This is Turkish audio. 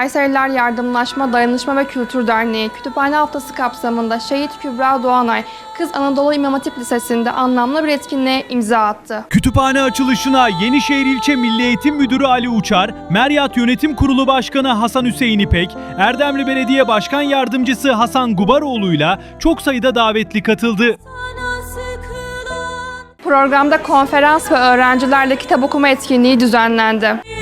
Kayseriler Yardımlaşma, Dayanışma ve Kültür Derneği Kütüphane Haftası kapsamında Şehit Kübra Doğanay Kız Anadolu İmam Hatip Lisesi'nde anlamlı bir etkinliğe imza attı. Kütüphane açılışına Yenişehir İlçe Milli Eğitim Müdürü Ali Uçar, Meryat Yönetim Kurulu Başkanı Hasan Hüseyin İpek, Erdemli Belediye Başkan Yardımcısı Hasan Gubaroğlu'yla çok sayıda davetli katıldı. Programda konferans ve öğrencilerle kitap okuma etkinliği düzenlendi.